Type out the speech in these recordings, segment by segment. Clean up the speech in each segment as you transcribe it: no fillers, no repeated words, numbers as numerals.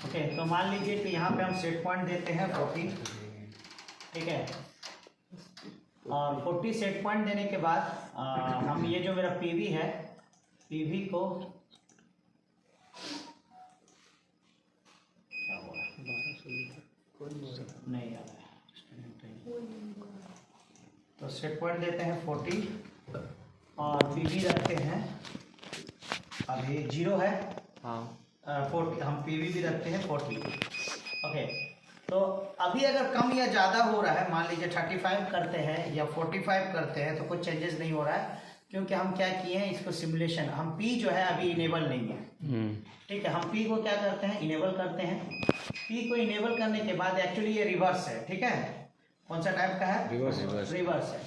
Okay, तो मान लीजिए कि यहाँ पे हम सेट पॉइंट देते हैं 40, ठीक है। और 40 सेट पॉइंट देने के बाद हम ये जो मेरा पीवी है, पीवी को क्या हुआ नहीं आ रहा है, तो सेट पॉइंट देते हैं 40 और पीवी रखते हैं अभी 0 है, हाँ 40, हम पीवी भी रखते हैं 40। ओके, तो अभी अगर कम या ज़्यादा हो रहा है, मान लीजिए 35 करते हैं या 45 करते हैं, तो कुछ चेंजेस नहीं हो रहा है, क्योंकि हम क्या किए हैं इसको सिमुलेशन, हम पी जो है अभी इनेबल नहीं है, ठीक है। हम पी को क्या करते हैं, इनेबल करते हैं। पी को इनेबल करने के बाद एक्चुअली ये रिवर्स है, ठीक है। कौन सा टाइप का है, रिवर्स है।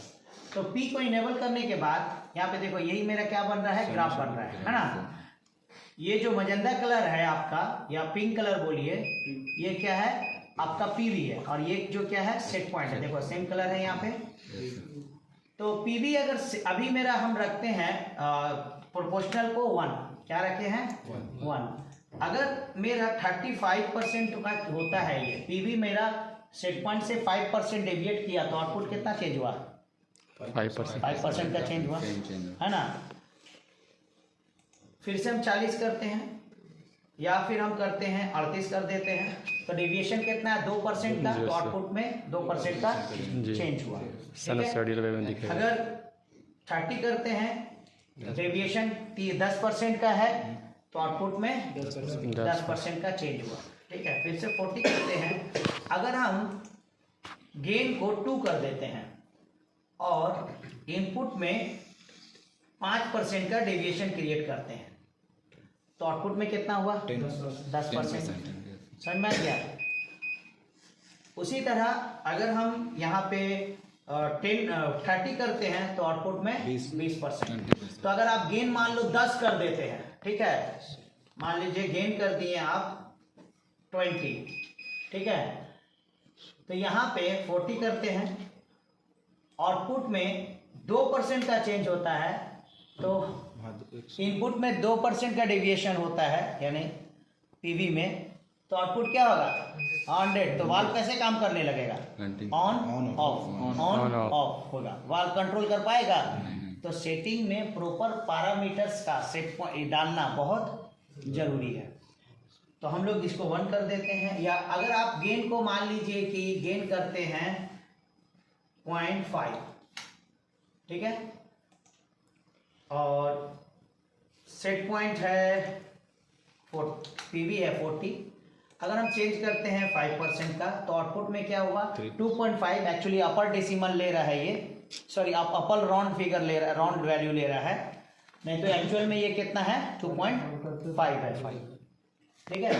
तो पी को इनेबल करने के बाद यहाँ पे देखो, यही मेरा क्या बन रहा है, ग्राफ बन रहा है ना। ये जो मजेंदा कलर है आपका, या पिंक कलर बोलिए, ये क्या है आपका पीवी है, और ये जो क्या है सेट पॉइंट है। देखो सेम कलर है यहाँ पे। तो पीवी अगर अभी मेरा हम रखते हैं प्रोपोर्शनल को 1, क्या रखे हैं 1। अगर मेरा 35% का होता है ये पीवी, मेरा सेट पॉइंट से 5% डेविएट किया, तो आउटपुट कितना चेंज हुआ, 5% का चेंज हुआ, है ना। फिर से हम 40 करते हैं, या फिर हम करते हैं 38 कर देते हैं, तो डेविएशन कितना है 2% का, तो आउटपुट में 2% का चेंज हुआ। अगर 30 करते हैं, डेविएशन 10% का है, तो आउटपुट में 10% का चेंज हुआ, ठीक है। फिर से 40 करते हैं, अगर हम गेन को 2 कर देते हैं और इनपुट में 5% का डेविएशन क्रिएट करते हैं, तो आउटपुट में कितना हुआ 10%। समझ में आ गया। उसी तरह अगर हम यहाँ पे 30 करते हैं, तो आउटपुट में 20%। तो अगर आप गेन मान लो 10 कर देते हैं, ठीक है, मान लीजिए गेन कर दिए आप 20, ठीक है, तो यहाँ पे 40 करते हैं, आउटपुट में 2% का चेंज होता है, तो इनपुट में 2% का डेविएशन होता है, यानी पीवी में, तो आउटपुट क्या होगा 100। तो वाल्व कैसे काम करने लगेगा, ऑन ऑफ होगा, वाल्व कंट्रोल कर पाएगा। तो सेटिंग में प्रॉपर पैरामीटर्स का सेट डालना बहुत जरूरी है। तो हम लोग इसको 1 कर देते हैं, या अगर आप गेन को मान लीजिए कि गेन करते हैं 0.5, ठीक है, और सेट पॉइंट है पीवी है 40, अगर हम चेंज करते हैं 5% का, तो आउटपुट में क्या हुआ 2.5। एक्चुअली अपर डेसिमल ले रहा है ये, सॉरी आप अपर राउंड फिगर ले रहा है, राउंड वैल्यू ले रहा है, नहीं तो एक्चुअल में ये कितना है 2.5 है, ठीक है।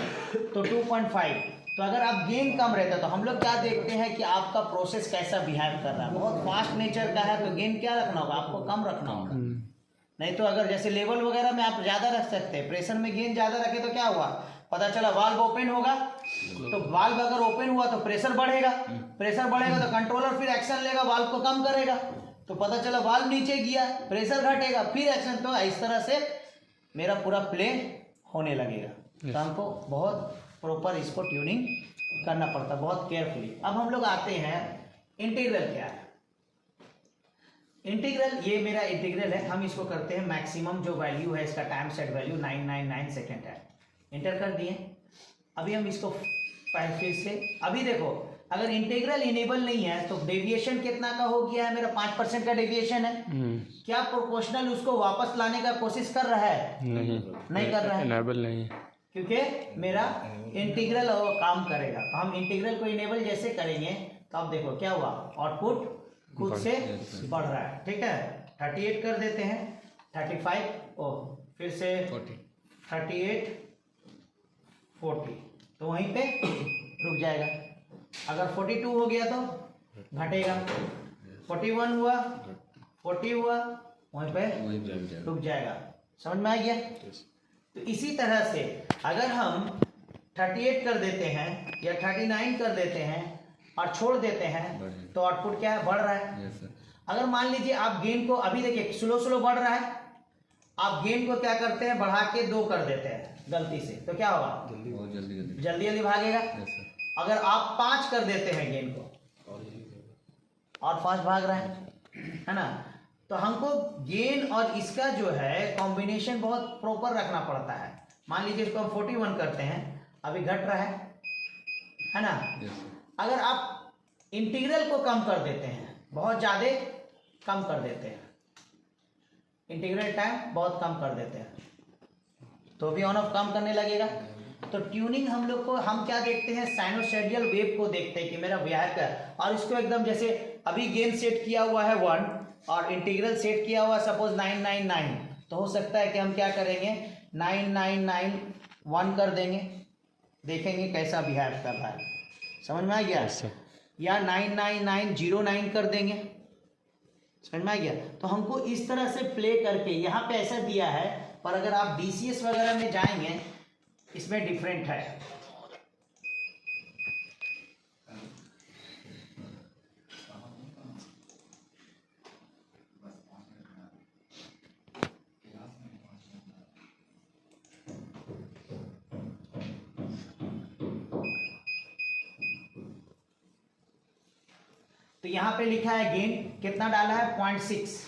तो 2.5, तो अगर आप गेन कम रहता, तो हम लोग क्या देखते हैं कि आपका प्रोसेस कैसा बिहेव कर रहा है। बहुत फास्ट नेचर का है, तो गेन क्या रखना होगा, आपको कम रखना होगा। नहीं तो अगर जैसे लेवल वगैरह में आप ज्यादा रख सकते हैं, प्रेशर में गेन ज्यादा रखे तो क्या हुआ, पता चला वाल्व ओपन होगा, तो वाल्व अगर ओपन हुआ तो प्रेशर बढ़ेगा, प्रेशर बढ़ेगा तो कंट्रोलर फिर एक्शन लेगा, वाल्व को कम करेगा, तो पता चला वाल्व नीचे गया, प्रेशर घटेगा, फिर एक्शन। तो इस तरह से मेरा पूरा प्ले होने लगेगा। तो हमको बहुत प्रॉपर इसको ट्यूनिंग करना पड़ता, बहुत केयरफुली। अब हम लोग आते हैं इंटीग्रल क्या है। इंटीग्रल, ये मेरा इंटीग्रल है, हम इसको करते हैं मैक्सिमम जो वैल्यू है इसका टाइम सेट वैल्यू 999 सेकेंड है, इंटर कर दिए। अभी हम इसको फिर से, अभी देखो अगर इंटीग्रल इनेबल नहीं है तो डेविएशन कितना का हो गया है, मेरा 5% का डेविएशन है। क्या प्रोपोर्शनल उसको वापस लाने का कोशिश कर रहा है, नहीं कर रहा है, इनेबल नहीं, क्योंकि मेरा इंटीग्रल काम करेगा। तो हम इंटीग्रल को इनेबल जैसे करेंगे, तो आप देखो क्या हुआ, आउटपुट खुद से बढ़ रहा है, ठीक है। 38 कर देते हैं, 35 फिर से 38 40, तो वहीं पे रुक जाएगा। अगर 42 हो गया तो घटेगा, 41 हुआ, 40 हुआ, वहीं पे रुक जाएगा। समझ में आ गया। तो इसी तरह से अगर हम 38 कर देते हैं या 39 कर देते हैं और छोड़ देते हैं, तो आउटपुट क्या है, बढ़ रहा है। अगर मान लीजिए आप गेन को अभी देखिए स्लो स्लो बढ़ रहा है, आप गेन को क्या करते हैं बढ़ा के 2 कर देते हैं गलती से, तो क्या होगा जल्दी जल्दी भागेगा। अगर आप 5 कर देते हैं गेन को और फास्ट भाग रहा है ना। तो हमको गेन और इसका जो है कॉम्बिनेशन बहुत प्रॉपर रखना पड़ता है। मान लीजिए इसको हम 41 करते हैं, अभी घट रहा है ना। अगर आप इंटीग्रल को कम कर देते हैं, बहुत ज़्यादा कम कर देते हैं, इंटीग्रल टाइम बहुत कम कर देते हैं, तो भी ऑन ऑफ कम करने लगेगा। तो ट्यूनिंग हम लोग को हम क्या देखते हैं, साइनोसॉइडल वेव को देखते हैं कि मेरा बिहेव कर, और इसको एकदम जैसे अभी गेन सेट किया हुआ है 1 और इंटीग्रल सेट किया हुआ सपोज 999, तो हो सकता है कि हम क्या करेंगे 9991 कर देंगे, देखेंगे कैसा बिहेव कर रहा है, समझ में आ गया। या 99909 कर देंगे, समझ में आ गया। तो हमको इस तरह से प्ले करके, यहाँ पे ऐसा दिया है, पर अगर आप DCS वगैरह में जाएंगे इसमें डिफरेंट है। तो यहाँ पे लिखा है गेन कितना डाला है 0.6,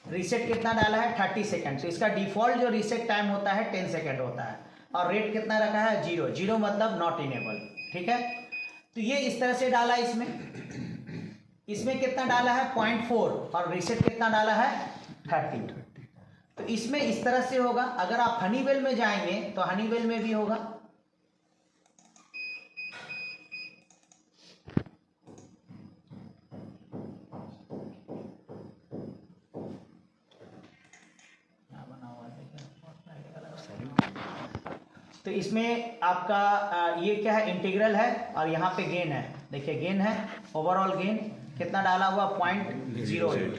रीसेट कितना डाला है 30 सेकंड। तो इसका डिफॉल्ट जो रीसेट टाइम होता है 10 सेकंड होता है, और रेट कितना रखा है 0, 0 मतलब नॉट इनेबल, ठीक है। तो ये इस तरह से डाला, इसमें कितना डाला है 0.4 और रीसेट कितना डाला है 30। तो इसमें इस तरह से होगा। अगर आप हनीवेल में जाएंगे तो हनीवेल में भी होगा, तो इसमें आपका ये क्या है इंटीग्रल है, और यहाँ पे गेन है, देखिए गेन है, ओवरऑल गेन कितना डाला हुआ 0.08,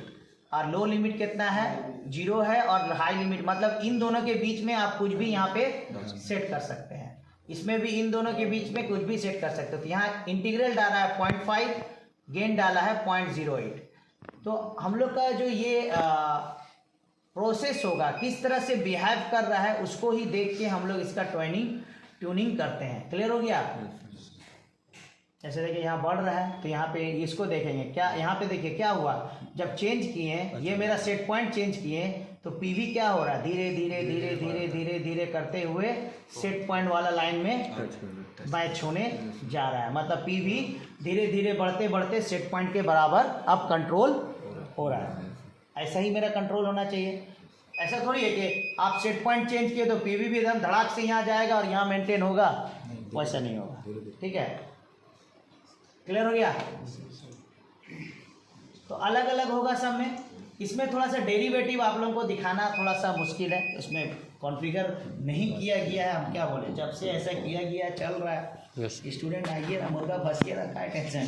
और लो लिमिट कितना है 0 है, और हाई लिमिट मतलब इन दोनों के बीच में आप कुछ भी यहाँ पे सेट कर सकते हैं। इसमें भी इन दोनों के बीच में कुछ भी सेट कर सकते हो। तो यहाँ इंटीग्रल डाला है 0.5, गेन डाला है 0.08। तो हम लोग का जो ये प्रोसेस होगा, किस तरह से बिहेव कर रहा है, उसको ही देख के हम लोग इसका ट्यूनिंग करते हैं। क्लियर हो गया। जैसे देखिए यहाँ बढ़ रहा है, तो यहाँ पे इसको देखेंगे क्या, यहाँ पे देखिए क्या हुआ, जब चेंज किए ये मेरा सेट पॉइंट चेंज किए तो पीवी क्या हो रहा है, धीरे धीरे धीरे धीरे धीरे धीरे करते हुए सेट पॉइंट वाला लाइन में मैच होने जा रहा है। मतलब पीवी धीरे धीरे बढ़ते बढ़ते सेट पॉइंट के बराबर अब कंट्रोल हो रहा है। ऐसा ही मेरा कंट्रोल होना चाहिए। ऐसा थोड़ी है कि आप सेट पॉइंट चेंज किए तो पीवी भी एकदम धड़ाक से यहाँ जाएगा और यहाँ मेंटेन होगा, वैसा नहीं होगा, ठीक है। क्लियर हो गया। तो अलग अलग होगा सब में। इसमें थोड़ा सा डेरिवेटिव आप लोगों को दिखाना थोड़ा सा मुश्किल है, इसमें कॉन्फ़िगर नहीं किया गया है। हम क्या बोले, जब से ऐसा किया गया चल रहा है, स्टूडेंट आइए ना, मुर्गा फंस के रखा है टेंशन